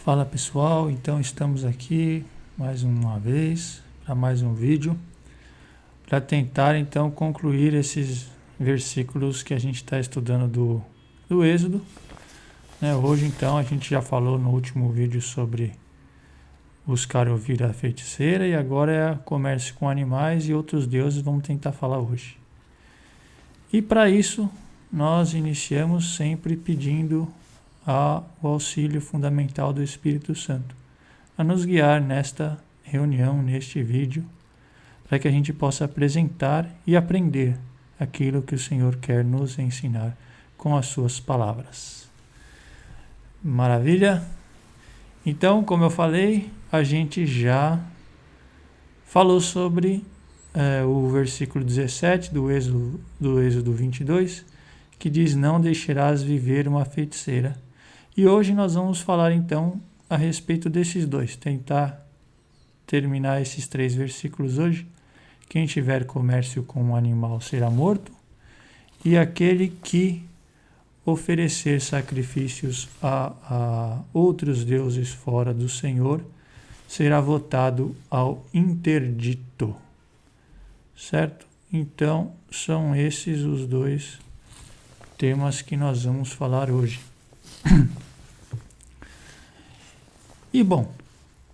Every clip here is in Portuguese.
Fala pessoal, então estamos aqui mais uma vez para mais um vídeo para tentar então concluir esses versículos que a gente está estudando do Êxodo, né? Hoje então a gente já falou no último vídeo sobre buscar ouvir a feiticeira e agora é comércio com animais e outros deuses, vamos tentar falar hoje. E para isso nós iniciamos sempre pedindo o auxílio fundamental do Espírito Santo a nos guiar nesta reunião, neste vídeo, para que a gente possa apresentar e aprender aquilo que o Senhor quer nos ensinar com as suas palavras. Maravilha? Então, como eu falei, a gente já falou sobre o versículo 17 do Êxodo 22, que diz: não deixarás viver uma feiticeira. E hoje nós vamos falar então a respeito desses dois, tentar terminar esses 3 versículos hoje. Quem tiver comércio com um animal será morto, e aquele que oferecer sacrifícios a outros deuses fora do Senhor será votado ao interdito. Certo? Então, são esses os 2 temas que nós vamos falar hoje. E bom,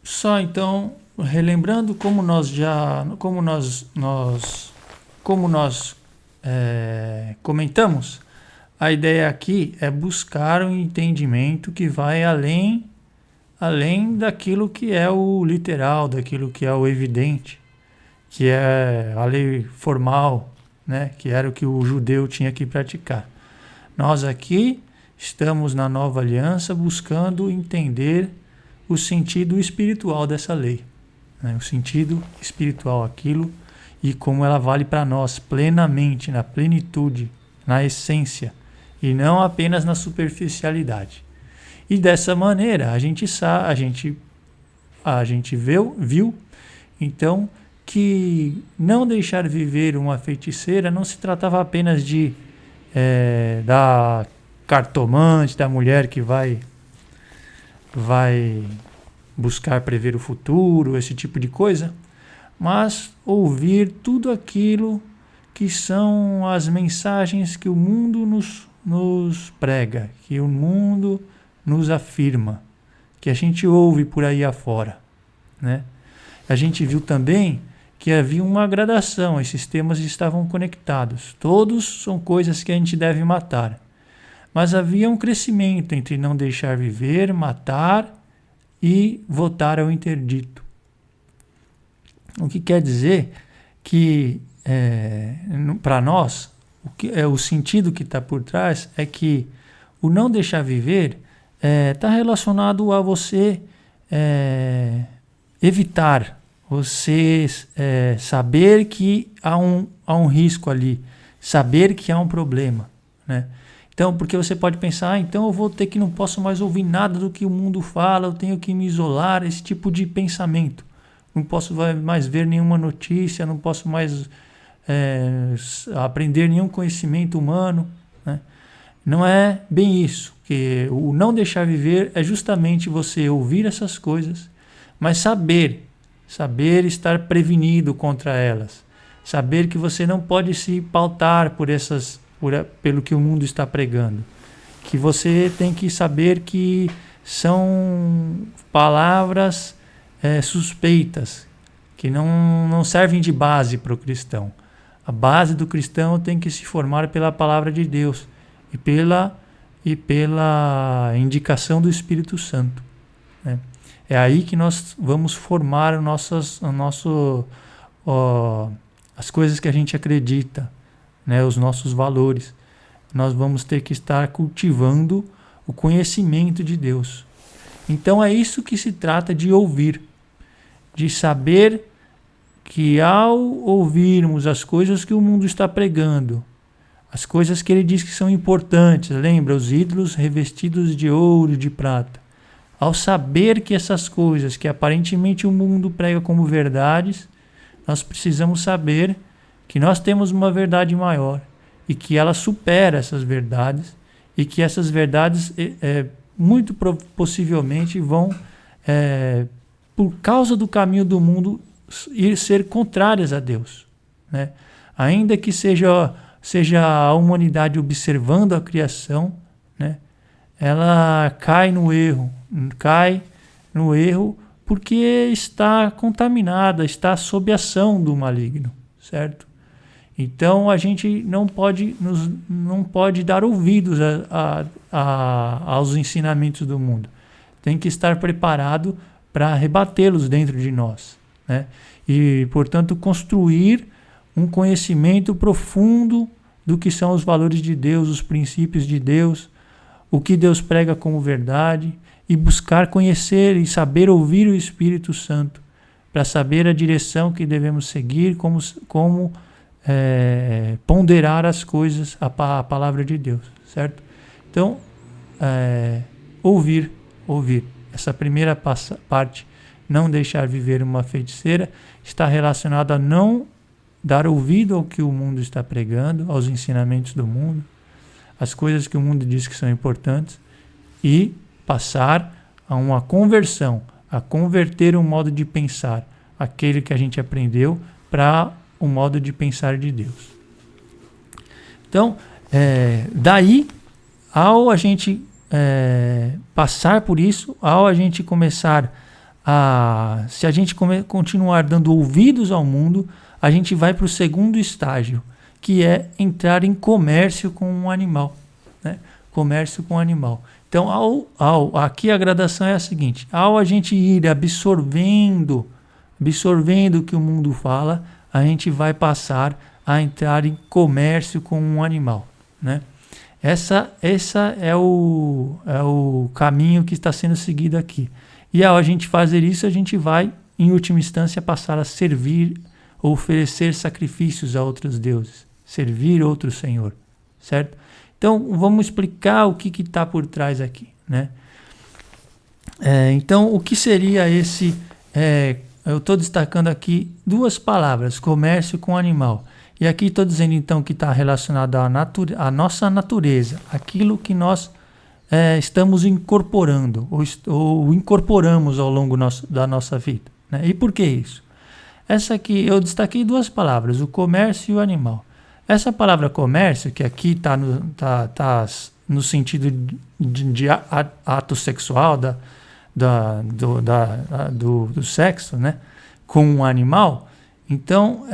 só então relembrando como nós comentamos, a ideia aqui é buscar um entendimento que vai além daquilo que é o literal, daquilo que é o evidente, que é a lei formal, né, que era o que o judeu tinha que praticar. Nós aqui estamos na nova aliança buscando entender o sentido espiritual dessa lei, né? O sentido espiritual, aquilo e como ela vale para nós plenamente, na plenitude, na essência, e não apenas na superficialidade. E dessa maneira a gente viu então que não deixar viver uma feiticeira não se tratava apenas da cartomante, da mulher que vai buscar prever o futuro, esse tipo de coisa, mas ouvir tudo aquilo que são as mensagens que o mundo nos prega, que o mundo nos afirma, que a gente ouve por aí afora, né? A gente viu também que havia uma gradação, esses temas estavam conectados, todos são coisas que a gente deve matar. Mas havia um crescimento entre não deixar viver, matar e votar ao interdito. O que quer dizer que, para nós, o sentido que está por trás é que o não deixar viver está relacionado a você evitar, você saber que há um risco ali, saber que há um problema, né? Então, porque você pode pensar, então eu vou ter que não posso mais ouvir nada do que o mundo fala, eu tenho que me isolar, esse tipo de pensamento. Não posso mais ver nenhuma notícia, não posso mais aprender nenhum conhecimento humano, né? Não é bem isso, que o não deixar viver é justamente você ouvir essas coisas, mas saber estar prevenido contra elas, saber que você não pode se pautar pelo que o mundo está pregando, que você tem que saber que são palavras suspeitas, que não servem de base para o cristão. A base do cristão tem que se formar pela palavra de Deus e pela indicação do Espírito Santo, né? É aí que nós vamos formar as coisas que a gente acredita, né, os nossos valores. Nós vamos ter que estar cultivando o conhecimento de Deus. Então é isso que se trata de ouvir, de saber que ao ouvirmos as coisas que o mundo está pregando, as coisas que ele diz que são importantes, lembra, os ídolos revestidos de ouro e de prata, ao saber que essas coisas que aparentemente o mundo prega como verdades, nós precisamos saber que nós temos uma verdade maior e que ela supera essas verdades e que essas verdades muito possivelmente vão, por causa do caminho do mundo, ser contrárias a Deus, né? Ainda que seja a humanidade observando a criação, né? Ela cai no erro porque está contaminada, está sob ação do maligno, certo? Então a gente não pode dar ouvidos aos ensinamentos do mundo. Tem que estar preparado para rebatê-los dentro de nós, né? E, portanto, construir um conhecimento profundo do que são os valores de Deus, os princípios de Deus, o que Deus prega como verdade, e buscar conhecer e saber ouvir o Espírito Santo para saber a direção que devemos seguir, como ponderar as coisas, a palavra de Deus, certo? Então, ouvir. Essa primeira parte, não deixar viver uma feiticeira, está relacionada a não dar ouvido ao que o mundo está pregando, aos ensinamentos do mundo, as coisas que o mundo diz que são importantes, e passar a uma conversão, a converter o modo de pensar, aquele que a gente aprendeu, para o modo de pensar de Deus. Então, daí, ao a gente passar por isso, ao a gente começar se a gente continuar dando ouvidos ao mundo, a gente vai para o segundo estágio, que é entrar em comércio com um animal, né? Comércio com um animal. Então, aqui a gradação é a seguinte: ao a gente ir absorvendo o que o mundo fala, a gente vai passar a entrar em comércio com um animal, né? Essa é o caminho que está sendo seguido aqui. E ao a gente fazer isso, a gente vai, em última instância, passar a servir, oferecer sacrifícios a outros deuses, servir outro Senhor, certo? Então, vamos explicar o que está por trás aqui, né? Então, o que seria esse... eu estou destacando aqui duas palavras, comércio com animal. E aqui estou dizendo, então, que está relacionado à nossa natureza, aquilo que nós estamos incorporando, ou incorporamos ao longo da nossa vida, né? E por que isso? Essa aqui, eu destaquei duas palavras, o comércio e o animal. Essa palavra comércio, que aqui está no sentido de ato sexual, do sexo, né, com um animal. Então,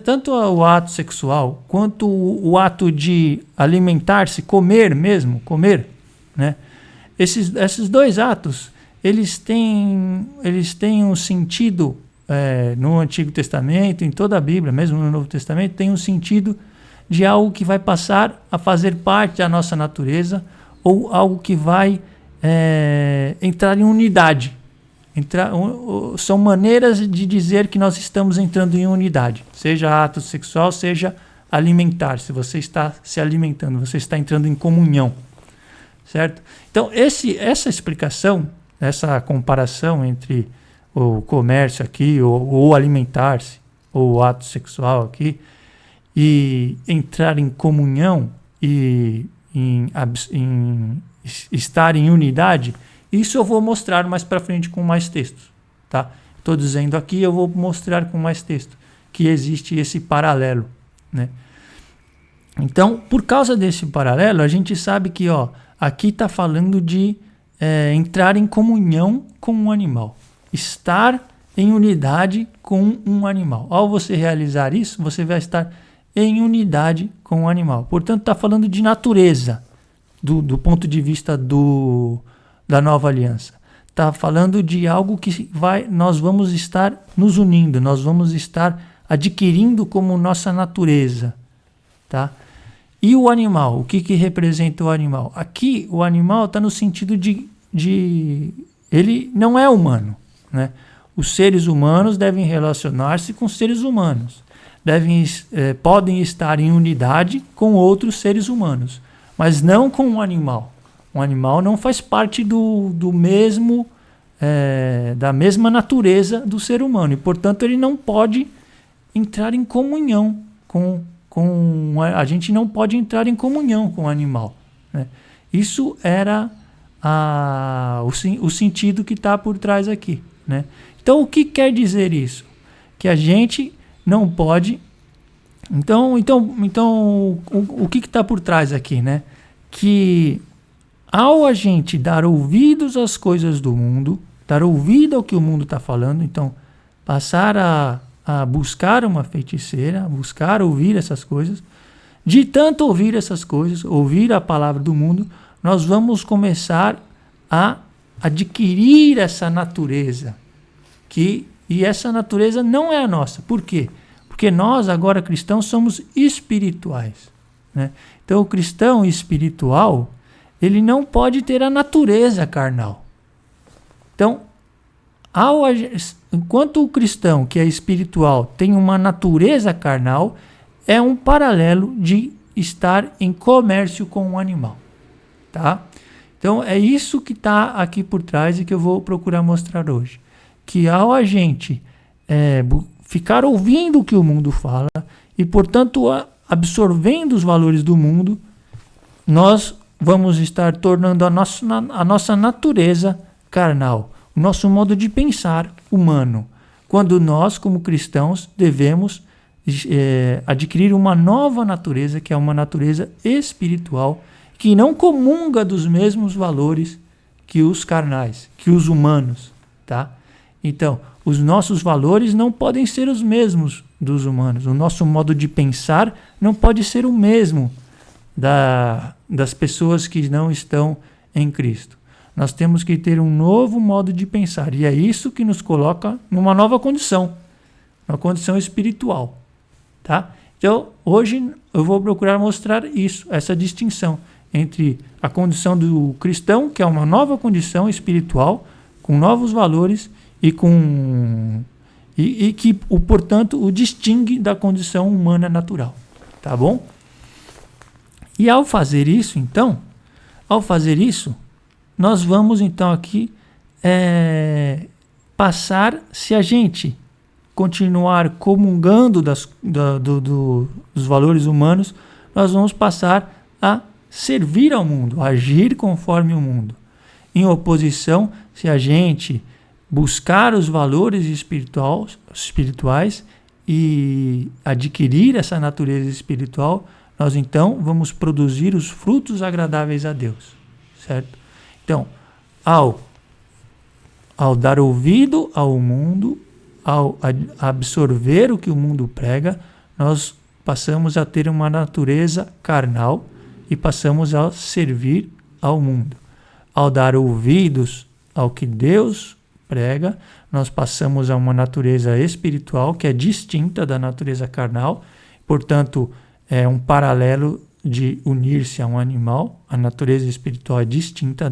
tanto o ato sexual quanto o ato de alimentar-se, comer, né? Esses dois atos, eles têm um sentido no Antigo Testamento, em toda a Bíblia, mesmo no Novo Testamento, tem um sentido de algo que vai passar a fazer parte da nossa natureza, ou algo que vai entrar em unidade. São maneiras de dizer que nós estamos entrando em unidade, seja ato sexual, seja alimentar. Se você está se alimentando, você está entrando em comunhão, certo? Então, essa explicação, essa comparação entre o comércio aqui, ou alimentar-se, ou o ato sexual aqui, e entrar em comunhão e em estar em unidade, isso eu vou mostrar mais para frente com mais textos, tá? Estou dizendo aqui, eu vou mostrar com mais texto que existe esse paralelo, né? Então, por causa desse paralelo, a gente sabe que aqui está falando de entrar em comunhão com um animal, estar em unidade com um animal. Ao você realizar isso, você vai estar em unidade com o animal. Portanto, está falando de natureza, do ponto de vista da nova aliança. Está falando de algo que nós vamos estar nos unindo, nós vamos estar adquirindo como nossa natureza, tá? E o animal, o que representa o animal? Aqui, o animal está no sentido de ele não é humano, né? Os seres humanos devem relacionar-se com seres humanos, podem estar em unidade com outros seres humanos, mas não com um animal. Um animal não faz parte da mesma natureza do ser humano, e portanto ele não pode entrar em comunhão a gente não pode entrar em comunhão com o animal, né? Isso era o sentido que está por trás aqui, né? Então, o que quer dizer isso? Que a gente não pode... Então o que está por trás aqui, né? Que ao a gente dar ouvidos às coisas do mundo, dar ouvido ao que o mundo está falando, então passar a buscar uma feiticeira, buscar ouvir essas coisas, de tanto ouvir essas coisas, ouvir a palavra do mundo, nós vamos começar a adquirir essa natureza, e essa natureza não é a nossa. Por quê? Porque nós, agora cristãos, somos espirituais, né? Então, o cristão espiritual, ele não pode ter a natureza carnal. Então, enquanto o cristão que é espiritual tem uma natureza carnal, é um paralelo de estar em comércio com um animal, tá? Então, é isso que está aqui por trás e que eu vou procurar mostrar hoje. Que ao a gente ficar ouvindo o que o mundo fala e, portanto, absorvendo os valores do mundo, nós vamos estar tornando a nossa natureza carnal, o nosso modo de pensar humano, quando nós, como cristãos, devemos adquirir uma nova natureza, que é uma natureza espiritual, que não comunga dos mesmos valores que os carnais, que os humanos, tá? Então, os nossos valores não podem ser os mesmos dos humanos. O nosso modo de pensar não pode ser o mesmo das pessoas que não estão em Cristo. Nós temos que ter um novo modo de pensar. E é isso que nos coloca numa nova condição, uma condição espiritual, tá? Então, hoje eu vou procurar mostrar isso, essa distinção entre a condição do cristão, que é uma nova condição espiritual, com novos valores e que, portanto, o distingue da condição humana natural, tá bom? E ao fazer isso, nós vamos então aqui passar, se a gente continuar comungando dos valores humanos, nós vamos passar a servir ao mundo, agir conforme o mundo. Em oposição, se a gente buscar os valores espirituais e adquirir essa natureza espiritual, nós então vamos produzir os frutos agradáveis a Deus, certo? Então, ao dar ouvido ao mundo, ao absorver o que o mundo prega, nós passamos a ter uma natureza carnal e passamos a servir ao mundo. Ao dar ouvidos ao que Deus prega, nós passamos a uma natureza espiritual que é distinta da natureza carnal, portanto, é um paralelo de unir-se a um animal. A natureza espiritual é distinta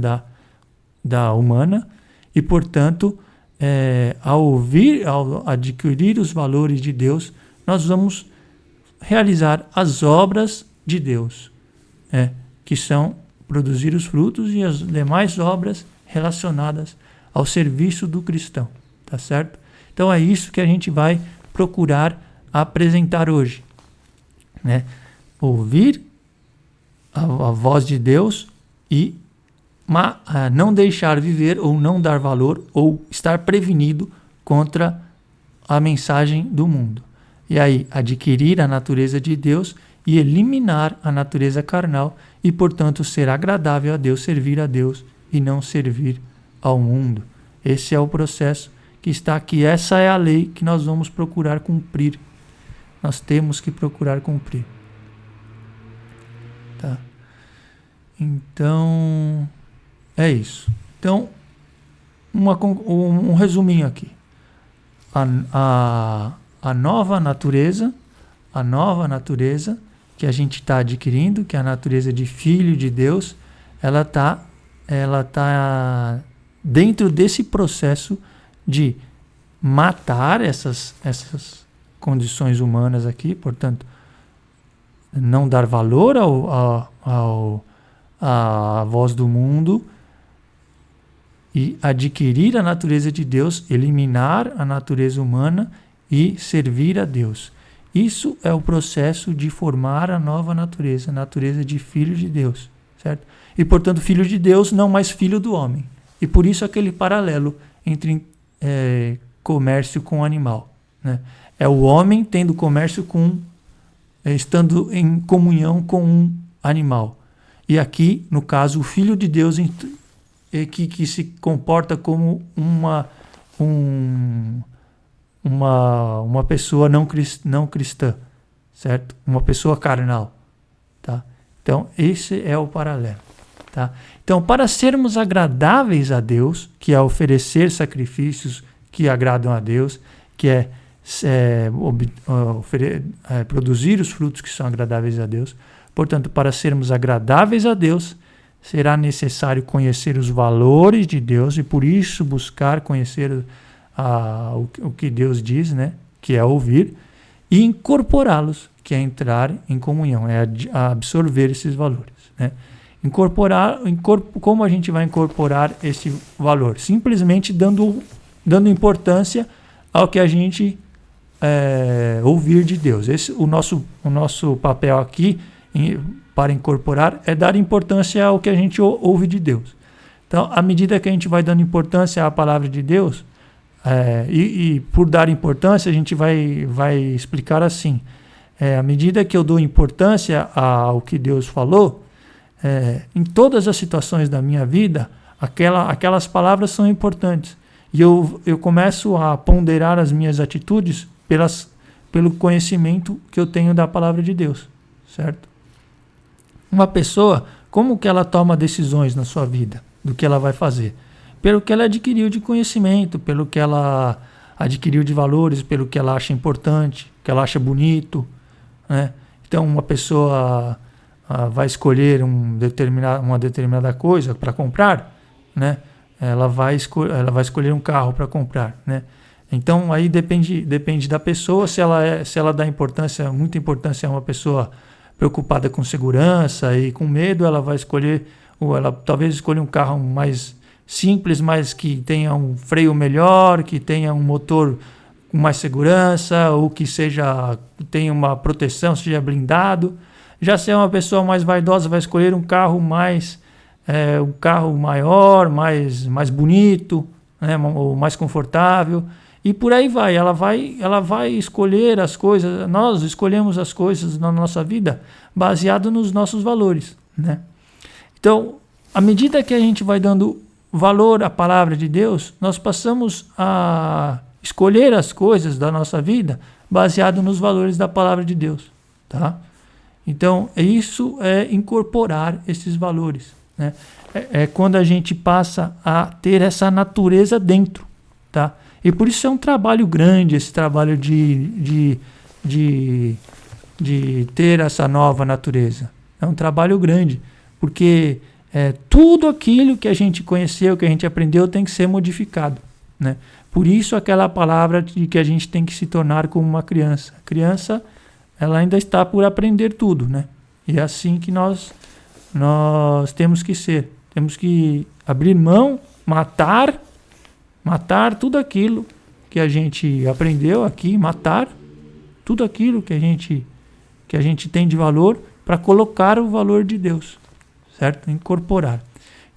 da humana e, portanto, ao adquirir os valores de Deus, nós vamos realizar as obras de Deus, que são produzir os frutos e as demais obras relacionadas ao serviço do cristão, tá certo? Então é isso que a gente vai procurar apresentar hoje, né? Ouvir a voz de Deus e não deixar viver ou não dar valor ou estar prevenido contra a mensagem do mundo. E aí adquirir a natureza de Deus e eliminar a natureza carnal e, portanto, ser agradável a Deus, servir a Deus e não servir ao mundo. Esse é o processo que está aqui. Essa é a lei que nós vamos procurar cumprir. Nós temos que procurar cumprir. Tá? Então, é isso. Então, um resuminho aqui. A nova natureza que a gente está adquirindo, que é a natureza de filho de Deus, ela tá dentro desse processo de matar essas condições humanas aqui, portanto, não dar valor à voz do mundo e adquirir a natureza de Deus, eliminar a natureza humana e servir a Deus. Isso é o processo de formar a nova natureza, a natureza de filho de Deus, certo? e, portanto, filho de Deus, não mais filho do homem. E por isso aquele paralelo entre comércio com animal, né? É o homem tendo comércio estando em comunhão com um animal. E aqui, no caso, o filho de Deus que se comporta como uma pessoa não cristã, certo? Uma pessoa carnal, tá? Então, esse é o paralelo, tá? Então, para sermos agradáveis a Deus, que é oferecer sacrifícios que agradam a Deus, que é produzir os frutos que são agradáveis a Deus. Portanto, para sermos agradáveis a Deus, será necessário conhecer os valores de Deus e, por isso, buscar conhecer o que Deus diz, né? Que é ouvir, e incorporá-los, que é entrar em comunhão, é absorver esses valores, né? Como a gente vai incorporar esse valor? Simplesmente dando importância ao que a gente ouvir de Deus. O nosso papel aqui para incorporar é dar importância ao que a gente ouve de Deus. Então, à medida que a gente vai dando importância à palavra de Deus, e por dar importância, a gente vai explicar assim. À medida que eu dou importância ao que Deus falou, em todas as situações da minha vida, aquelas palavras são importantes. E eu começo a ponderar as minhas atitudes pelo conhecimento que eu tenho da palavra de Deus, certo? Uma pessoa, como que ela toma decisões na sua vida, do que ela vai fazer? Pelo que ela adquiriu de conhecimento, pelo que ela adquiriu de valores, pelo que ela acha importante, que ela acha bonito, né? Então, uma pessoa vai escolher uma determinada coisa para comprar, né? Ela vai escolher um carro para comprar, né? Então, aí depende da pessoa, se ela dá muita importância a uma pessoa preocupada com segurança e com medo, ela vai escolher, ou ela talvez escolha um carro mais simples, mas que tenha um freio melhor, que tenha um motor com mais segurança, ou que tenha uma proteção, seja blindado. Já se é uma pessoa mais vaidosa, vai escolher um carro maior, mais bonito, né, ou mais confortável. E por aí vai, ela vai escolher as coisas, nós escolhemos as coisas na nossa vida baseado nos nossos valores, né? Então, à medida que a gente vai dando valor à palavra de Deus, nós passamos a escolher as coisas da nossa vida baseado nos valores da palavra de Deus, tá? Então, isso é incorporar esses valores, né? É quando a gente passa a ter essa natureza dentro, tá? E por isso é um trabalho grande, esse trabalho de ter essa nova natureza. É um trabalho grande, porque tudo aquilo que a gente conheceu, que a gente aprendeu, tem que ser modificado, né? Por isso aquela palavra de que a gente tem que se tornar como uma criança. A criança, ela ainda está por aprender tudo, né? E é assim que nós temos que ser. Temos que abrir mão, matar tudo aquilo que a gente aprendeu aqui, matar tudo aquilo que a gente tem de valor para colocar o valor de Deus, certo? Incorporar.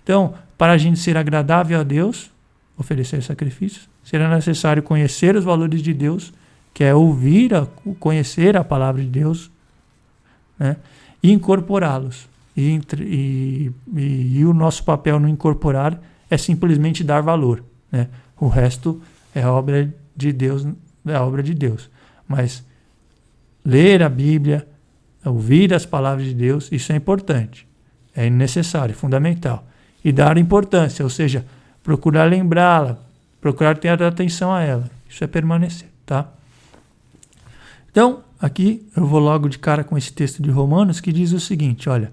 Então, para a gente ser agradável a Deus, oferecer sacrifícios, será necessário conhecer os valores de Deus, que é conhecer a palavra de Deus, né? E incorporá-los. E o nosso papel no incorporar é simplesmente dar valor, né? O resto é obra de Deus, mas ler a Bíblia, ouvir as palavras de Deus, isso é importante, é necessário, fundamental. E dar importância, ou seja, procurar lembrá-la, procurar ter atenção a ela, isso é permanecer, tá? Então, aqui eu vou logo de cara com esse texto de Romanos que diz o seguinte, olha: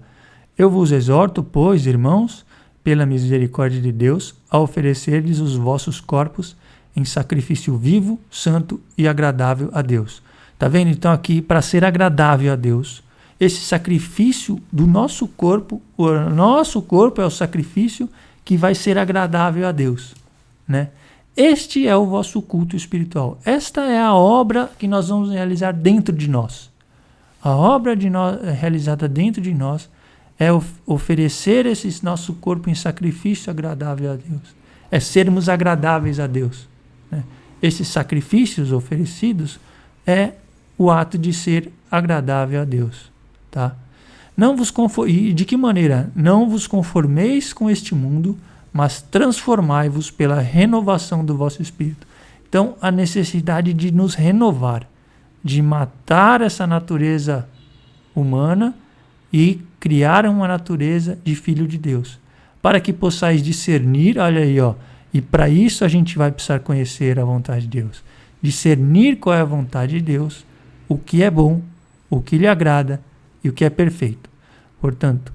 eu vos exorto, pois, irmãos, pela misericórdia de Deus, a oferecer-lhes os vossos corpos em sacrifício vivo, santo e agradável a Deus. Tá vendo? Então aqui, para ser agradável a Deus, esse sacrifício do nosso corpo, o nosso corpo é o sacrifício que vai ser agradável a Deus, né? Este é o vosso culto espiritual. Esta é a obra que nós vamos realizar dentro de nós. A obra realizada dentro de nós é oferecer esse nosso corpo em sacrifício agradável a Deus. É sermos agradáveis a Deus, né? Esses sacrifícios oferecidos é o ato de ser agradável a Deus, tá? E de que maneira? Não vos conformeis com este mundo, mas transformai-vos pela renovação do vosso espírito. Então, a necessidade de nos renovar, de matar essa natureza humana e criar uma natureza de filho de Deus, para que possais discernir, olha aí, ó, e para isso a gente vai precisar conhecer a vontade de Deus, discernir qual é a vontade de Deus, o que é bom, o que lhe agrada e o que é perfeito. Portanto,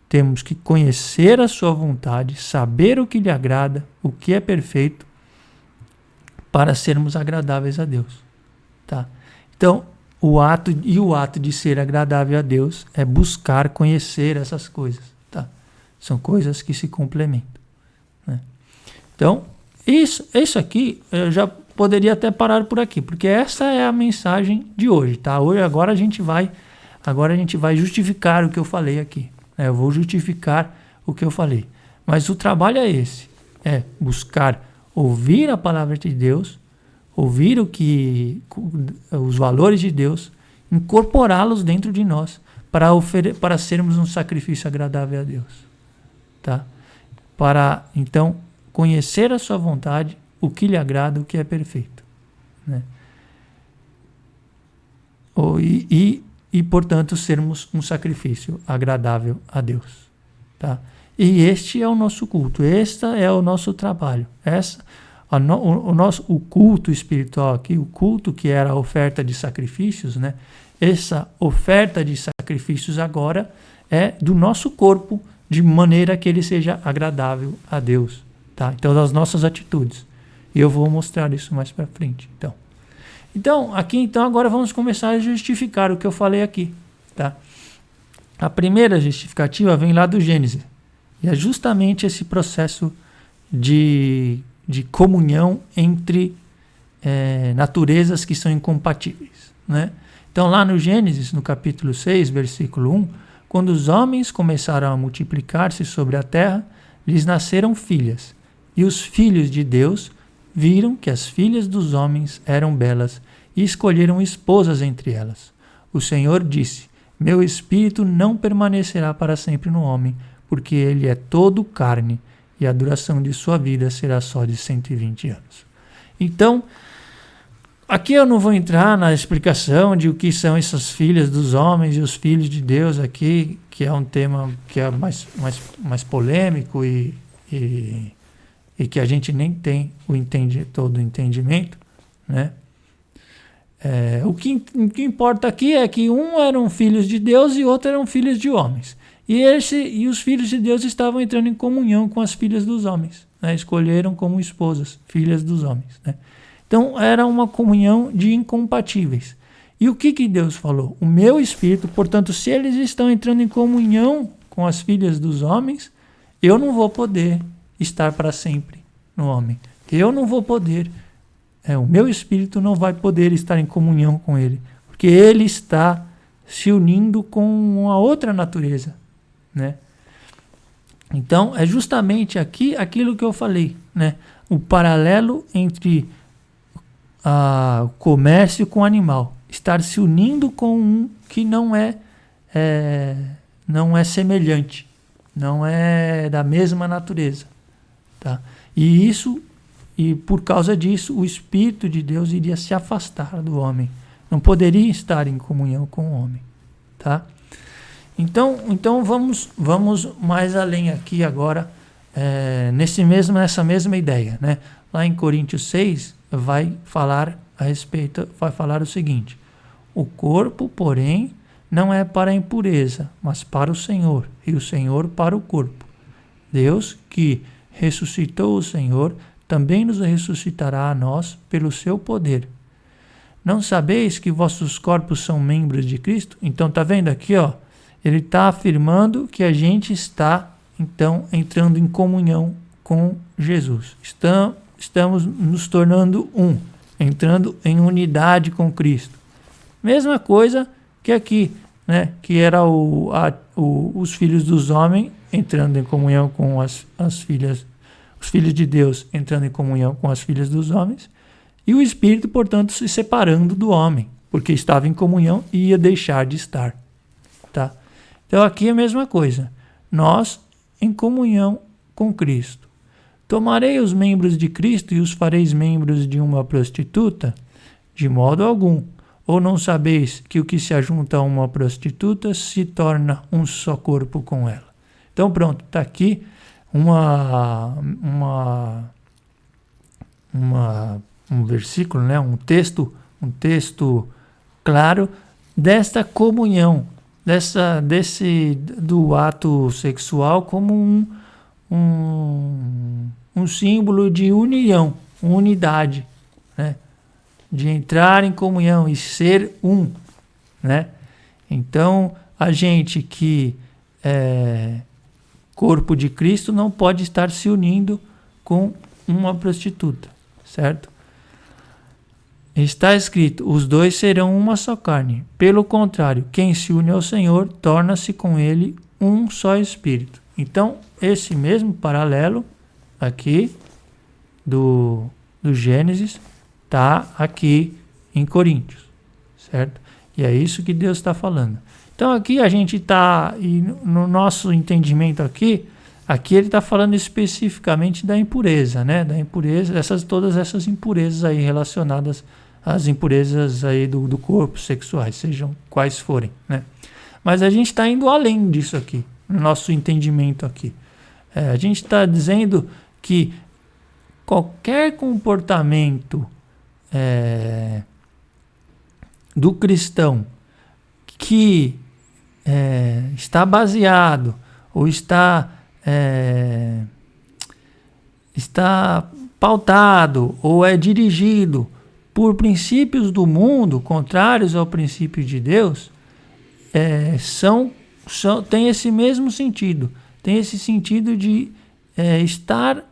temos que conhecer a sua vontade, saber o que lhe agrada, o que é perfeito, para sermos agradáveis a Deus, tá? Então, o ato de ser agradável a Deus é buscar conhecer essas coisas, tá? São coisas que se complementam, né? Então, isso aqui eu já poderia até parar por aqui, porque essa é a mensagem de hoje, tá? Agora a gente vai justificar o que eu falei aqui, né? Eu vou justificar o que eu falei. Mas o trabalho é esse, é buscar ouvir a palavra de Deus, ouvir os valores de Deus, incorporá-los dentro de nós para sermos um sacrifício agradável a Deus, tá? Para então conhecer a sua vontade, o que lhe agrada, o que é perfeito, né? E portanto sermos um sacrifício agradável a Deus, tá? E este é o nosso culto, este é o nosso trabalho, o culto espiritual aqui, o culto que era a oferta de sacrifícios, né? Essa oferta de sacrifícios agora é do nosso corpo, de maneira que ele seja agradável a Deus, tá? Então, das nossas atitudes. E eu vou mostrar isso mais para frente. Então, aqui agora vamos começar a justificar o que eu falei aqui, tá? A primeira justificativa vem lá do Gênesis. E é justamente esse processo de comunhão entre naturezas que são incompatíveis, né? Então, lá no Gênesis, no capítulo 6, versículo 1, quando os homens começaram a multiplicar-se sobre a terra, lhes nasceram filhas. E os filhos de Deus viram que as filhas dos homens eram belas e escolheram esposas entre elas. O Senhor disse: meu espírito não permanecerá para sempre no homem, porque ele é todo carne, e a duração de sua vida será só de 120 anos. Então, aqui eu não vou entrar na explicação de o que são essas filhas dos homens e os filhos de Deus aqui, que é um tema que é mais polêmico e que a gente nem tem todo o entendimento, né? O que importa aqui é que um eram filhos de Deus e outro eram filhos de homens. E os filhos de Deus estavam entrando em comunhão com as filhas dos homens, né? Escolheram como esposas, filhas dos homens, né? Então, era uma comunhão de incompatíveis. E o que Deus falou? O meu espírito, portanto, se eles estão entrando em comunhão com as filhas dos homens, eu não vou poder estar para sempre no homem. Eu não vou poder, o meu espírito não vai poder estar em comunhão com ele, porque ele está se unindo com uma outra natureza, né? Então, é justamente aqui aquilo que eu falei, né? O paralelo entre o comércio com o animal, estar se unindo com um que não é semelhante, não é da mesma natureza, tá? E por causa disso, o Espírito de Deus iria se afastar do homem, não poderia estar em comunhão com o homem, tá? Então vamos mais além aqui agora, nessa mesma ideia, né? Lá em Coríntios 6 vai falar o seguinte: o corpo, porém, não é para a impureza, mas para o Senhor, e o Senhor para o corpo. Deus, que ressuscitou o Senhor, também nos ressuscitará a nós pelo seu poder. Não sabeis que vossos corpos são membros de Cristo? Então, tá vendo aqui, ó? Ele está afirmando que a gente está, então, entrando em comunhão com Jesus. Estamos nos tornando entrando em unidade com Cristo. Mesma coisa que aqui, né? Que era os filhos dos homens entrando em comunhão com as filhas, os filhos de Deus entrando em comunhão com as filhas dos homens, e o Espírito, portanto, se separando do homem, porque estava em comunhão e ia deixar de estar. Tá? Então aqui é a mesma coisa. Nós em comunhão com Cristo. Tomarei os membros de Cristo e os fareis membros de uma prostituta? De modo algum. Ou não sabeis que o que se ajunta a uma prostituta se torna um só corpo com ela? Então pronto, está aqui um versículo, né? um texto claro desta comunhão, do ato sexual como um símbolo de união, unidade, né? De entrar em comunhão e ser um, né? Então, a gente que é corpo de Cristo não pode estar se unindo com uma prostituta, certo? Está escrito, os dois serão uma só carne. Pelo contrário, quem se une ao Senhor torna-se com ele um só espírito. Então, esse mesmo paralelo aqui do Gênesis está aqui em Coríntios, certo? E é isso que Deus está falando. Então aqui a gente está, no nosso entendimento aqui ele está falando especificamente da impureza, né? Da impureza, todas essas impurezas aí relacionadas às impurezas aí do corpo, sexuais, sejam quais forem, né? Mas a gente está indo além disso aqui, no nosso entendimento aqui. A gente está dizendo que qualquer comportamento do cristão que está baseado ou está pautado ou é dirigido por princípios do mundo contrários ao princípio de Deus, tem esse mesmo sentido, tem esse sentido de estar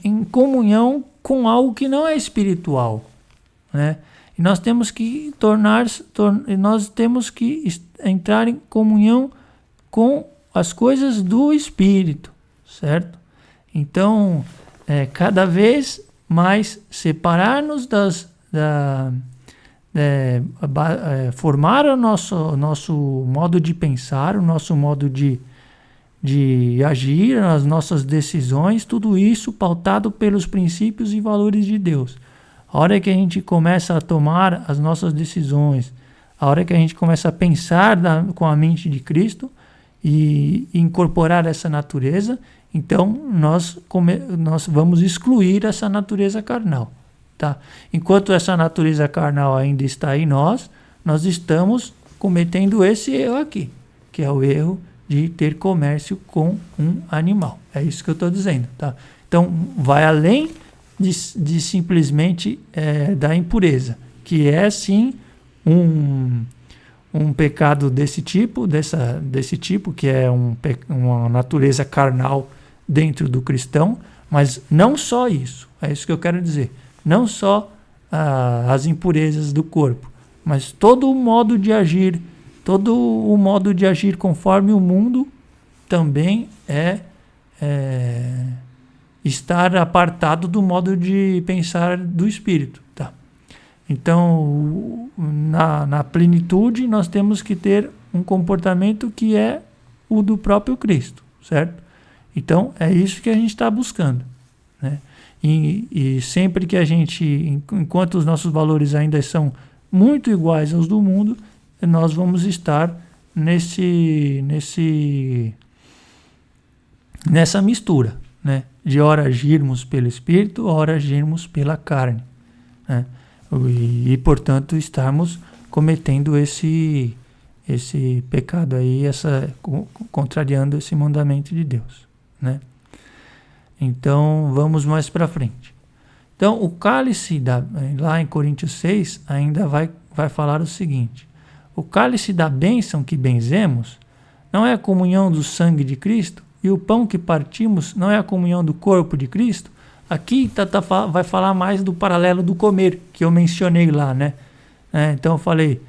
em comunhão com algo que não é espiritual, né? E nós temos que entrar em comunhão com as coisas do Espírito, certo? Então, cada vez mais separar-nos formar o nosso modo de pensar, o nosso modo de agir, as nossas decisões, tudo isso pautado pelos princípios e valores de Deus. A hora que a gente começa a tomar as nossas decisões, a hora que a gente começa a pensar com a mente de Cristo e incorporar essa natureza, então nós vamos excluir essa natureza carnal. Tá? Enquanto essa natureza carnal ainda está em nós estamos cometendo esse erro aqui, que é o erro de ter comércio com um animal. É isso que eu estou dizendo. Tá? Então, vai além de simplesmente da impureza, que é sim um pecado desse tipo, que é uma natureza carnal dentro do cristão, mas não só isso, é isso que eu quero dizer, não só as impurezas do corpo, mas todo o modo de agir, conforme o mundo também estar apartado do modo de pensar do Espírito. Tá? Então, na plenitude, nós temos que ter um comportamento que é o do próprio Cristo, certo? Então, é isso que a gente está buscando, né? E sempre que a gente, enquanto os nossos valores ainda são muito iguais aos do mundo, nós vamos estar nessa mistura, né? De ora agirmos pelo Espírito, ora agirmos pela carne, né? E portanto estarmos cometendo esse pecado aí, contrariando esse mandamento de Deus, né? Então vamos mais para frente. Então o cálice lá em Coríntios 6 ainda vai falar o seguinte: o cálice da bênção que benzemos não é a comunhão do sangue de Cristo? E o pão que partimos não é a comunhão do corpo de Cristo? Aqui vai falar mais do paralelo do comer, que eu mencionei lá, né? Então eu falei,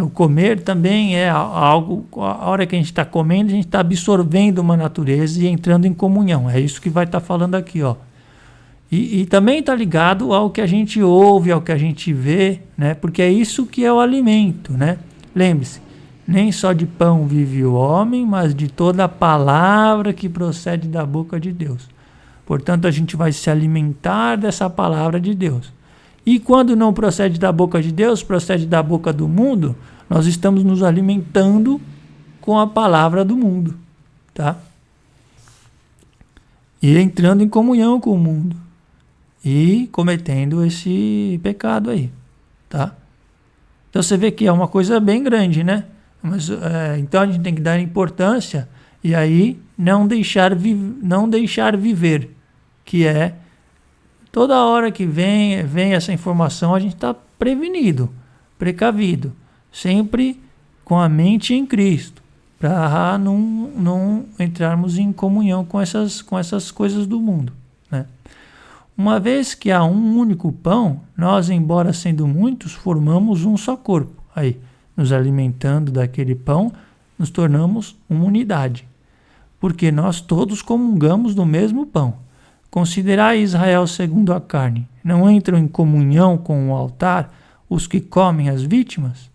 O comer também é algo, a hora que a gente está comendo, a gente está absorvendo uma natureza e entrando em comunhão. É isso que vai estar falando aqui, ó. E também está ligado ao que a gente ouve, ao que a gente vê, né? Porque é isso que é o alimento, né? Lembre-se, nem só de pão vive o homem, mas de toda a palavra que procede da boca de Deus. Portanto, a gente vai se alimentar dessa palavra de Deus. E quando não procede da boca de Deus, procede da boca do mundo, nós estamos nos alimentando com a palavra do mundo, tá? E entrando em comunhão com o mundo. E cometendo esse pecado aí, tá? Então você vê que é uma coisa bem grande, né? Mas, então a gente tem que dar importância e aí não deixar viver, que é toda hora que vem essa informação, a gente está prevenido, precavido, sempre com a mente em Cristo, para não entrarmos em comunhão com essas coisas do mundo, né? Uma vez que há um único pão, nós, embora sendo muitos, formamos um só corpo. Aí, nos alimentando daquele pão, nos tornamos uma unidade. Porque nós todos comungamos do mesmo pão. Considerai Israel segundo a carne. Não entram em comunhão com o altar os que comem as vítimas?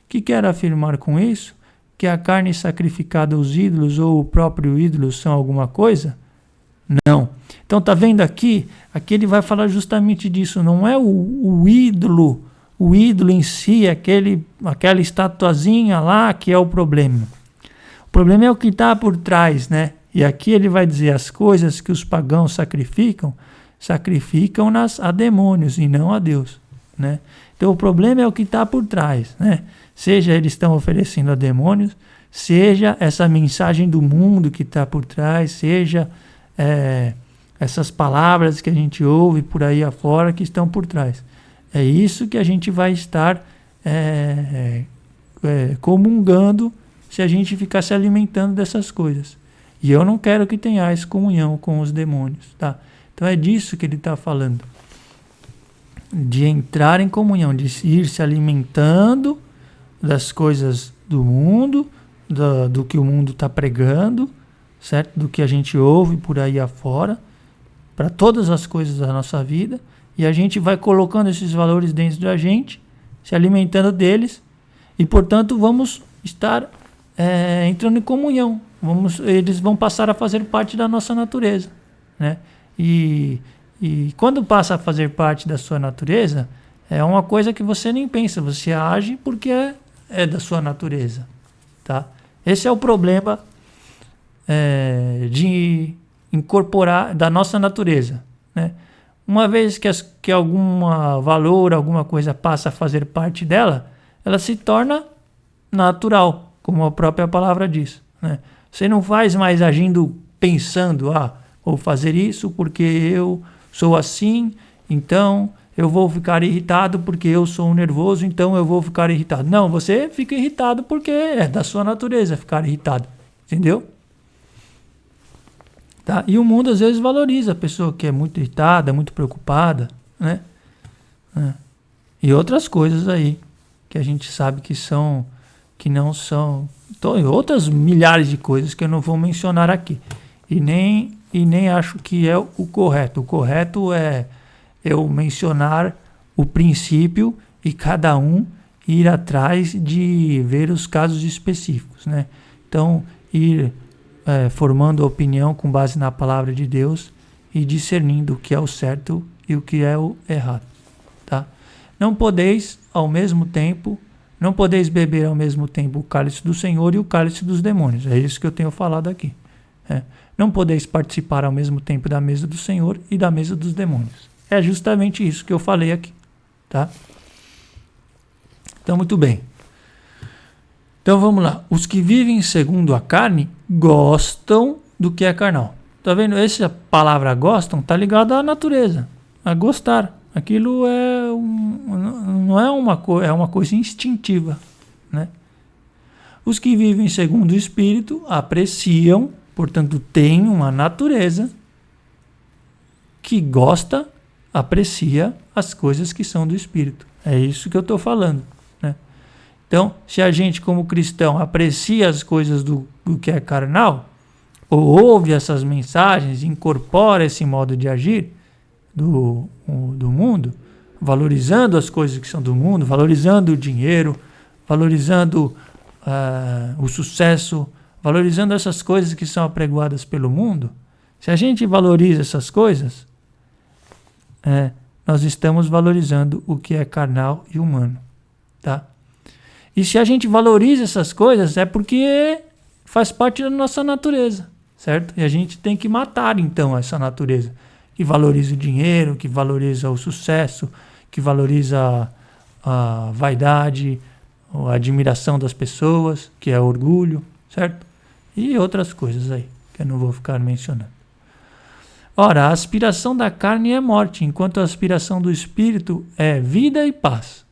Que quer afirmar com isso? Que a carne sacrificada aos ídolos ou o próprio ídolo são alguma coisa? Não. Então tá vendo aqui ele vai falar justamente disso, não é o ídolo em si, aquela estatuazinha lá que é o problema. O problema é o que está por trás, né? E aqui ele vai dizer as coisas que os pagãos sacrificam-nas a demônios e não a Deus, né? Então o problema é o que está por trás, né? Seja eles estão oferecendo a demônios, seja essa mensagem do mundo que está por trás, seja essas palavras que a gente ouve por aí afora que estão por trás. É isso que a gente vai estar comungando se a gente ficar se alimentando dessas coisas. E eu não quero que tenhais comunhão com os demônios, tá? Então é disso que ele está falando. De entrar em comunhão, de ir se alimentando das coisas do mundo, do que o mundo está pregando, certo? Do que a gente ouve por aí afora, para todas as coisas da nossa vida, e a gente vai colocando esses valores dentro da gente, se alimentando deles, e portanto vamos estar entrando em comunhão, eles vão passar a fazer parte da nossa natureza, né? E quando passa a fazer parte da sua natureza, é uma coisa que você nem pensa, você age porque é da sua natureza, tá? Esse é o problema de incorporar da nossa natureza, né? Uma vez que algum valor, alguma coisa passa a fazer parte dela, ela se torna natural, como a própria palavra diz, né? Você não faz mais agindo pensando, vou fazer isso porque eu sou assim, então eu vou ficar irritado porque eu sou um nervoso, então eu vou ficar irritado. Não, você fica irritado porque é da sua natureza ficar irritado, entendeu? Tá? E o mundo às vezes valoriza a pessoa que é muito irritada, muito preocupada, né? E outras coisas aí que a gente sabe que não são, outras milhares de coisas que eu não vou mencionar aqui. E nem acho que é o correto. O correto é eu mencionar o princípio e cada um ir atrás de ver os casos específicos, né? Então, ir formando a opinião com base na palavra de Deus e discernindo o que é o certo e o que é o errado, tá? Não podeis beber ao mesmo tempo o cálice do Senhor e o cálice dos demônios. É isso que eu tenho falado aqui. Não podeis participar ao mesmo tempo da mesa do Senhor e da mesa dos demônios. É justamente isso que eu falei aqui, tá? Então, muito bem. Então, vamos lá. Os que vivem segundo a carne gostam do que é carnal. Tá vendo? Essa palavra gostam tá ligada à natureza, a gostar. Aquilo não é uma coisa instintiva, né? Os que vivem segundo o Espírito apreciam, portanto, têm uma natureza que gosta, aprecia as coisas que são do Espírito. É isso que eu estou falando, né? Então, se a gente como cristão aprecia as coisas do que é carnal, ou ouve essas mensagens, incorpora esse modo de agir do mundo, valorizando as coisas que são do mundo, valorizando o dinheiro, valorizando o sucesso, valorizando essas coisas que são apregoadas pelo mundo, se a gente valoriza essas coisas, nós estamos valorizando o que é carnal e humano, tá? E se a gente valoriza essas coisas, é porque faz parte da nossa natureza, certo? E a gente tem que matar, então, essa natureza, que valoriza o dinheiro, que valoriza o sucesso, que valoriza a vaidade, a admiração das pessoas, que é orgulho, certo? E outras coisas aí, que eu não vou ficar mencionando. Ora, a aspiração da carne é morte, enquanto a aspiração do espírito é vida e paz.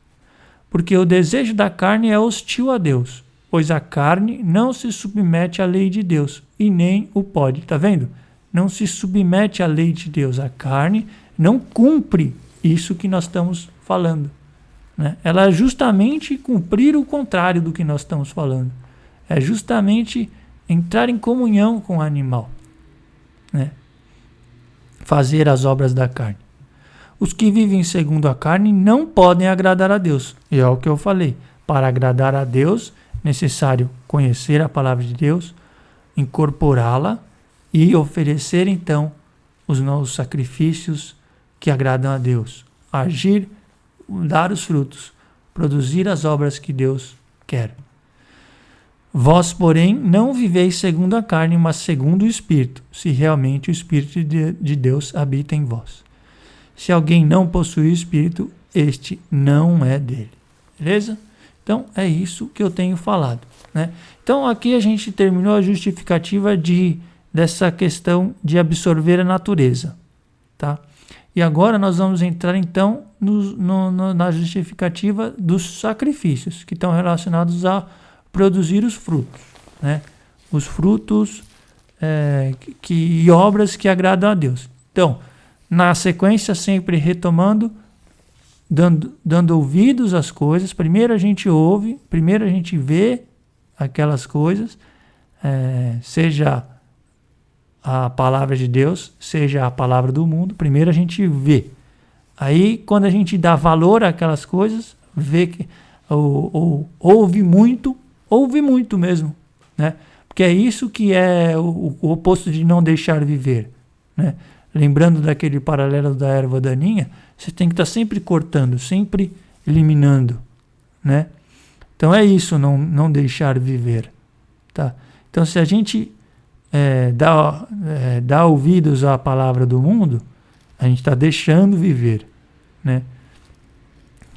Porque o desejo da carne é hostil a Deus, pois a carne não se submete à lei de Deus e nem o pode. Tá vendo? Não se submete à lei de Deus. A carne não cumpre isso que nós estamos falando, né? Ela é justamente cumprir o contrário do que nós estamos falando. É justamente entrar em comunhão com o animal, né? Fazer as obras da carne. Os que vivem segundo a carne não podem agradar a Deus. E é o que eu falei. Para agradar a Deus, é necessário conhecer a palavra de Deus, incorporá-la e oferecer, então, os nossos sacrifícios que agradam a Deus. Agir, dar os frutos, produzir as obras que Deus quer. Vós, porém, não viveis segundo a carne, mas segundo o Espírito, se realmente o Espírito de Deus habita em vós. Se alguém não possui o Espírito, este não é dele. Beleza? Então, é isso que eu tenho falado, né? Então, aqui a gente terminou a justificativa dessa questão de absorver a natureza, tá? E agora nós vamos entrar, então, na justificativa dos sacrifícios, que estão relacionados a produzir os frutos, né? Os frutos e obras que agradam a Deus. Então, na sequência, sempre retomando, dando ouvidos às coisas. Primeiro a gente ouve, primeiro a gente vê aquelas coisas, seja a palavra de Deus, seja a palavra do mundo. Primeiro a gente vê. Aí, quando a gente dá valor àquelas coisas, vê que ouve muito mesmo, né? Porque é isso que é o oposto de não deixar viver, né? Lembrando daquele paralelo da erva daninha, você tem que estar sempre cortando, sempre eliminando, né? Então é isso, não deixar viver, tá? Então se a gente dá ouvidos à palavra do mundo, a gente está deixando viver, né?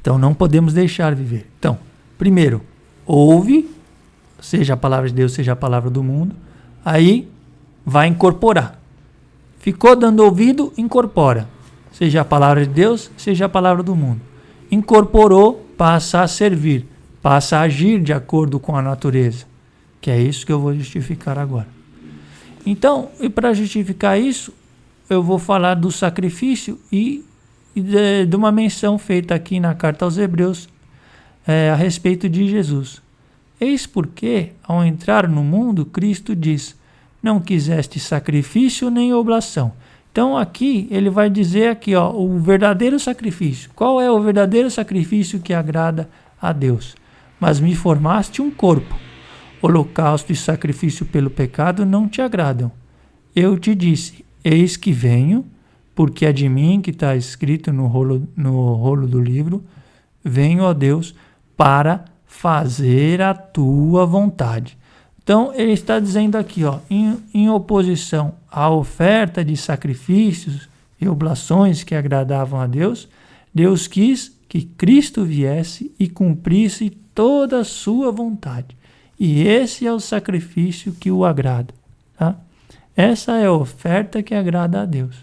Então não podemos deixar viver. Então, primeiro, ouve, seja a palavra de Deus, seja a palavra do mundo, aí vai incorporar. Ficou dando ouvido, incorpora. Seja a palavra de Deus, seja a palavra do mundo. Incorporou, passa a servir, passa a agir de acordo com a natureza. Que é isso que eu vou justificar agora. Então, e para justificar isso, eu vou falar do sacrifício e de uma menção feita aqui na carta aos Hebreus a respeito de Jesus. Eis porque, ao entrar no mundo, Cristo diz: não quiseste sacrifício nem oblação. Então aqui ele vai dizer aqui, o verdadeiro sacrifício. Qual é o verdadeiro sacrifício que agrada a Deus? Mas me formaste um corpo. Holocausto e sacrifício pelo pecado não te agradam. Eu te disse: eis que venho, porque é de mim que está escrito no rolo do livro. Venho, ó Deus, para fazer a tua vontade. Então, ele está dizendo aqui, em oposição à oferta de sacrifícios e oblações que agradavam a Deus, Deus quis que Cristo viesse e cumprisse toda a sua vontade. E esse é o sacrifício que o agrada, tá? Essa é a oferta que agrada a Deus.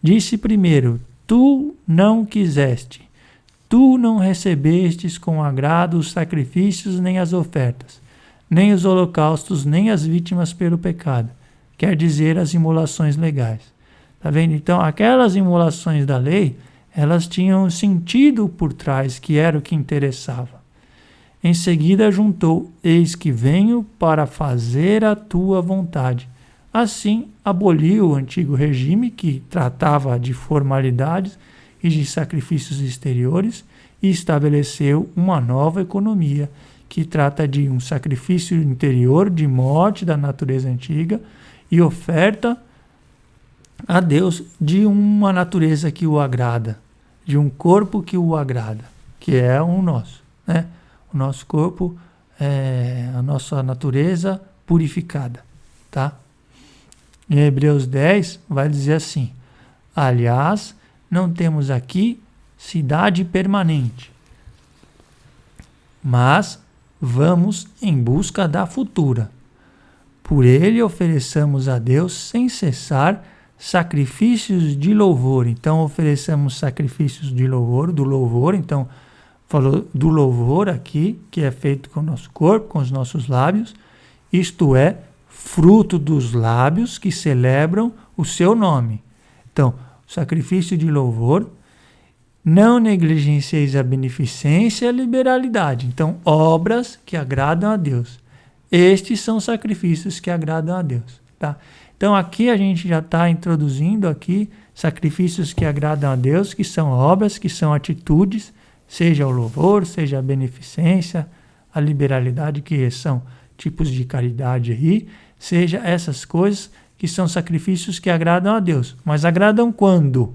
Disse primeiro: tu não quiseste, tu não recebestes com agrado os sacrifícios nem as ofertas, nem os holocaustos, nem as vítimas pelo pecado. Quer dizer, as imolações legais. Tá vendo? Então, aquelas imolações da lei, elas tinham sentido por trás, que era o que interessava. Em seguida juntou: eis que venho para fazer a tua vontade. Assim, aboliu o antigo regime que tratava de formalidades e de sacrifícios exteriores e estabeleceu uma nova economia que trata de um sacrifício interior de morte da natureza antiga e oferta a Deus de uma natureza que o agrada, de um corpo que o agrada, que é o nosso, né? O nosso corpo é a nossa natureza purificada, tá? Em Hebreus 10 vai dizer assim: aliás, não temos aqui cidade permanente, mas vamos em busca da futura. Por ele ofereçamos a Deus sem cessar sacrifícios de louvor. Então oferecemos sacrifícios de louvor, do louvor. Então falou do louvor aqui, que é feito com o nosso corpo, com os nossos lábios. Isto é, fruto dos lábios que celebram o seu nome. Então, sacrifício de louvor. Não negligencieis a beneficência e a liberalidade. Então, obras que agradam a Deus. Estes são sacrifícios que agradam a Deus, tá? Então, aqui a gente já está introduzindo aqui sacrifícios que agradam a Deus, que são obras, que são atitudes, seja o louvor, seja a beneficência, a liberalidade, que são tipos de caridade aí, seja essas coisas que são sacrifícios que agradam a Deus. Mas agradam quando?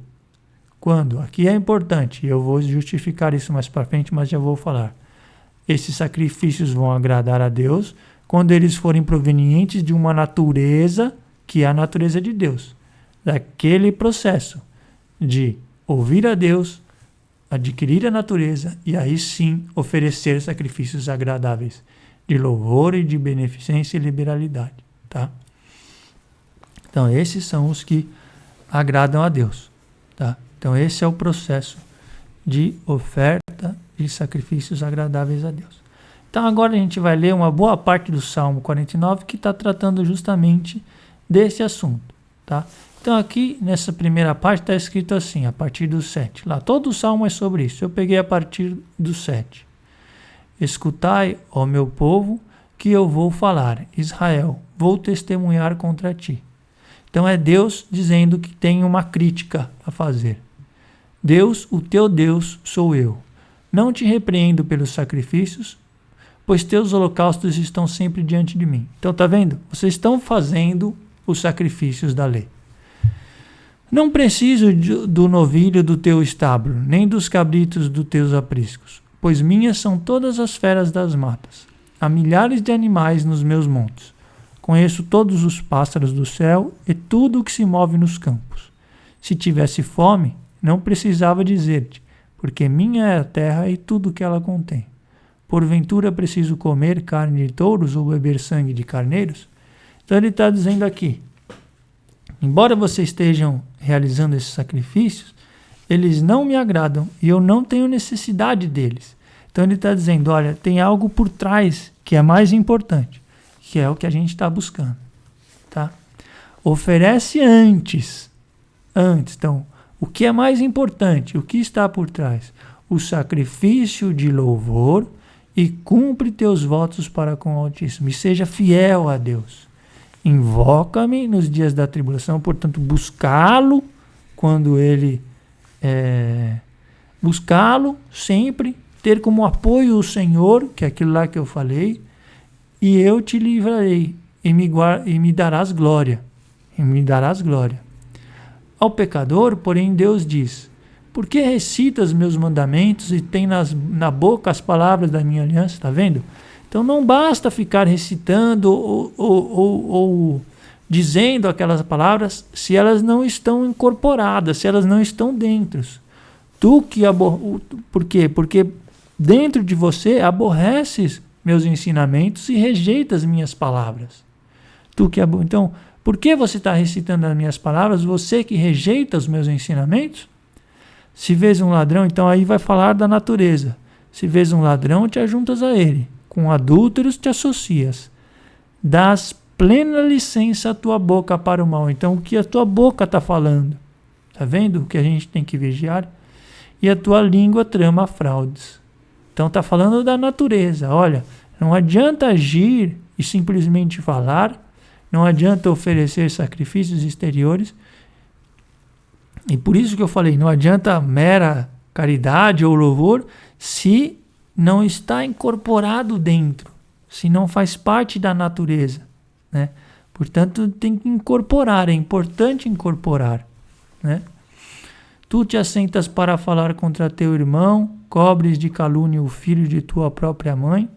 Quando? Aqui é importante, eu vou justificar isso mais para frente, mas já vou falar. Esses sacrifícios vão agradar a Deus quando eles forem provenientes de uma natureza que é a natureza de Deus. Daquele processo de ouvir a Deus, adquirir a natureza e aí sim oferecer sacrifícios agradáveis de louvor e de beneficência e liberalidade, tá? Então esses são os que agradam a Deus, tá? Então esse é o processo de oferta de sacrifícios agradáveis a Deus. Então agora a gente vai ler uma boa parte do Salmo 49 que está tratando justamente desse assunto, tá? Então aqui nessa primeira parte está escrito assim, a partir do 7. Lá todo o Salmo é sobre isso. Eu peguei a partir do 7. Escutai, ó meu povo, que eu vou falar. Israel, vou testemunhar contra ti. Então é Deus dizendo que tem uma crítica a fazer. Deus, o teu Deus, sou eu. Não te repreendo pelos sacrifícios, pois teus holocaustos estão sempre diante de mim. Então tá vendo? Vocês estão fazendo os sacrifícios da lei. Não preciso do novilho do teu estábulo, nem dos cabritos dos teus apriscos, pois minhas são todas as feras das matas. Há milhares de animais nos meus montes. Conheço todos os pássaros do céu e tudo o que se move nos campos. Se tivesse fome, não precisava dizer-te, porque minha é a terra e tudo o que ela contém. Porventura preciso comer carne de touros ou beber sangue de carneiros? Então ele está dizendo aqui, embora vocês estejam realizando esses sacrifícios, eles não me agradam e eu não tenho necessidade deles. Então ele está dizendo, olha, tem algo por trás que é mais importante, que é o que a gente está buscando, tá? Oferece antes. Então, o que é mais importante? O que está por trás? O sacrifício de louvor e cumpre teus votos para com o Altíssimo. E seja fiel a Deus. Invoca-me nos dias da tribulação, portanto, buscá-lo quando ele... buscá-lo sempre, ter como apoio o Senhor, que é aquilo lá que eu falei, e eu te livrarei e me darás glória. E me darás glória. Ao pecador, porém, Deus diz, por que recitas meus mandamentos e tem na boca as palavras da minha aliança? Está vendo? Então não basta ficar recitando ou dizendo aquelas palavras se elas não estão incorporadas, se elas não estão dentro. Por quê? Porque dentro de você aborreces meus ensinamentos e rejeitas minhas palavras. Então, por que você está recitando as minhas palavras, você que rejeita os meus ensinamentos? Se vês um ladrão, então aí vai falar da natureza. Se vês um ladrão, te ajuntas a ele. Com adúlteros te associas. Dás plena licença à tua boca para o mal. Então, o que a tua boca está falando? Está vendo o que a gente tem que vigiar? E a tua língua trama fraudes. Então está falando da natureza. Olha, não adianta agir e simplesmente falar, não adianta oferecer sacrifícios exteriores. E por isso que eu falei, não adianta mera caridade ou louvor se não está incorporado dentro, se não faz parte da natureza, né? Portanto, tem que incorporar, é importante incorporar, né? Tu te assentas para falar contra teu irmão, cobres de calúnia o filho de tua própria mãe.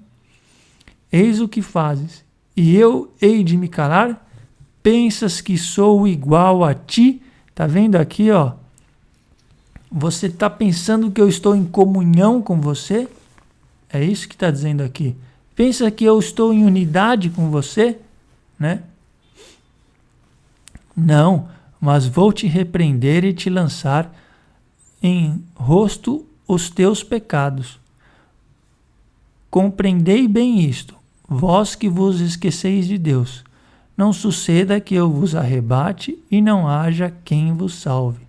Eis o que fazes, e eu hei de me calar? Pensas que sou igual a ti? Tá vendo aqui, ó? Você está pensando que eu estou em comunhão com você? É isso que está dizendo aqui. Pensa que eu estou em unidade com você, né? Não, mas vou te repreender e te lançar em rosto os teus pecados. Compreendei bem isto, vós que vos esqueceis de Deus. Não suceda que eu vos arrebate e não haja quem vos salve.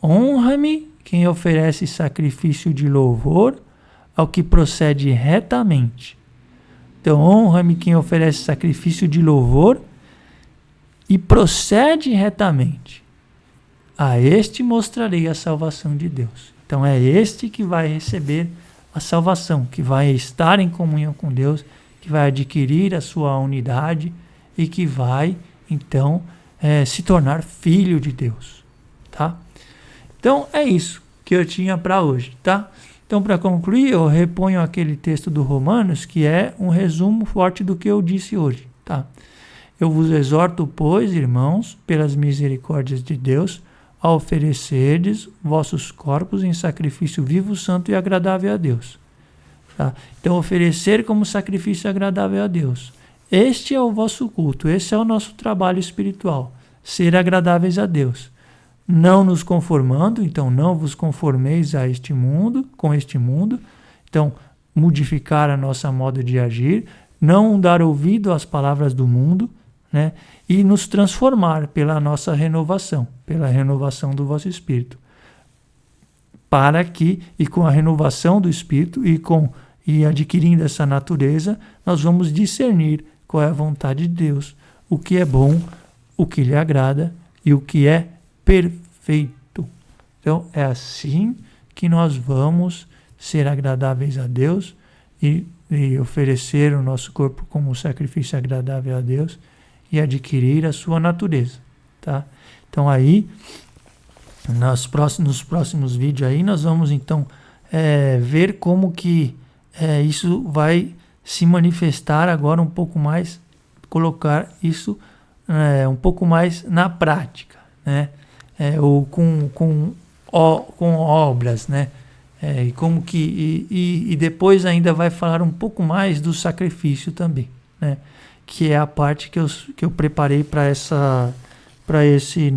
Honra-me quem oferece sacrifício de louvor ao que procede retamente. Então, honra-me quem oferece sacrifício de louvor e procede retamente. A este mostrarei a salvação de Deus. Então, é este que vai receber a salvação, que vai estar em comunhão com Deus, que vai adquirir a sua unidade e que vai, então, se tornar filho de Deus, tá? Então, é isso que eu tinha para hoje, tá? Então, para concluir, eu reponho aquele texto do Romanos, que é um resumo forte do que eu disse hoje, tá? Eu vos exorto, pois, irmãos, pelas misericórdias de Deus, a oferecerdes vossos corpos em sacrifício vivo, santo e agradável a Deus. Tá? Então, oferecer como sacrifício agradável a Deus. Este é o vosso culto, esse é o nosso trabalho espiritual, ser agradáveis a Deus. Não nos conformando, então não vos conformeis a este mundo, com este mundo. Então, modificar a nossa modo de agir, não dar ouvido às palavras do mundo, né? E nos transformar pela nossa renovação, pela renovação do vosso espírito. Para que, e com a renovação do espírito e adquirindo essa natureza, nós vamos discernir qual é a vontade de Deus, o que é bom, o que lhe agrada e o que é perfeito. Então, é assim que nós vamos ser agradáveis a Deus e oferecer o nosso corpo como sacrifício agradável a Deus e adquirir a sua natureza, tá? Então, aí, nos próximos vídeos aí, nós vamos, então, ver como que isso vai se manifestar agora um pouco mais, colocar isso um pouco mais na prática, né? Ou com obras, né? E como que e depois ainda vai falar um pouco mais do sacrifício também, né? Que é a parte que eu preparei para esse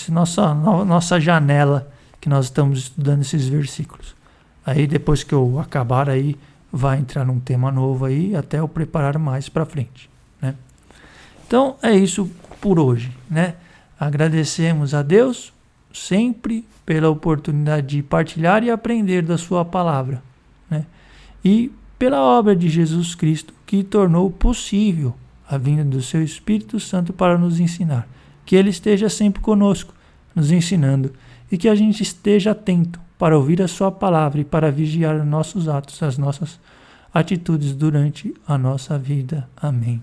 nossa janela que nós estamos estudando esses versículos. Aí depois que eu acabar aí vai entrar num tema novo aí até eu preparar mais para frente, né? Então é isso por hoje, né? Agradecemos a Deus sempre pela oportunidade de partilhar e aprender da sua palavra, né? E pela obra de Jesus Cristo que tornou possível a vinda do seu Espírito Santo para nos ensinar. Que Ele esteja sempre conosco, nos ensinando, e que a gente esteja atento para ouvir a sua palavra e para vigiar os nossos atos, as nossas atitudes durante a nossa vida. Amém.